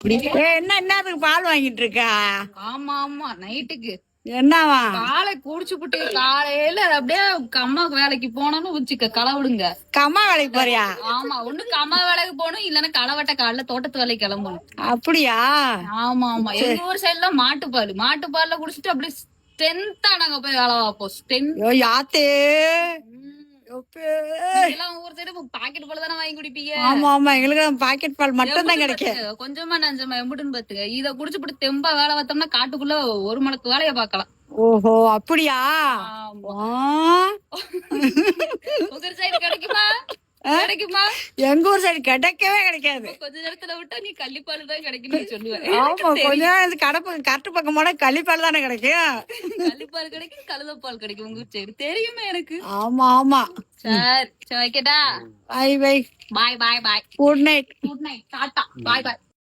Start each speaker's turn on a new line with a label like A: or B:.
A: என்னத்துக்கு பால் வாங்கிட்டு இருக்கா?
B: ஆமா ஆமா, நைட்டுக்கு
A: என்னவா?
B: காலை குடிச்சு புட்டு காலையில அப்படியே அம்மா வேலைக்கு போனோம்னு வச்சுக்க களவிடுங்க.
A: அம்மா வேலைக்கு போறியா?
B: ஆமா, ஒண்ணு அம்மா வேலைக்கு போகணும், இல்லன்னா களவட்ட காலைல தோட்டத்து வேலைக்கு கிளம்பணும்.
A: அப்படியா?
B: ஆமா ஆமா, எங்க ஊர் சைடுல மாட்டுப்பால்ல குடிச்சிட்டு அப்படியே ஸ்ட்ரென்த்தா நாங்க போய் வேலை பார்ப்போம்.
A: யாத்தே
B: ஊர் சைடு பாக்கெட் பால் தானே வாங்கி குடிப்பீங்க?
A: ஆமா ஆமா, எங்களுக்கு பாக்கெட் பால் மட்டும் தான் கிடைக்கும்.
B: கொஞ்சமா நஞ்சமா எம்புட்டுன்னு பாத்துக்க. இத குடிச்சுட்டு தெம்பா வேலை பார்த்தோம்னா காட்டுக்குள்ள ஒரு மணக்கு வேலையை பார்க்கலாம்.
A: ஓஹோ, அப்படியா?
B: உங்க சைடு கிடைக்குமா? கிடைக்குமா?
A: எங்க ஊர் சைடு கிடைக்கவே கிடைக்காது.
B: கொஞ்ச நேரத்துல விட்டா நீ கள்ளிப்பால் தான் கிடைக்குன்னு சொல்லுவேன்.
A: ஆமா, கொஞ்ச நேரம் கரெக்ட் பக்கம் போனா கள்ளிப்பால் தானே கிடைக்கும்.
B: கள்ளிப்பால் கிடைக்கும், கழுதப்பால் கிடைக்கும் உங்க சைடு, தெரியுமே எனக்கு.
A: ஆமா ஆமா.
B: சரி வைக்கட்டா?
A: Bye bye.
B: Bye bye bye.
A: Good night.
B: Good night. Tata. Bye பாய்.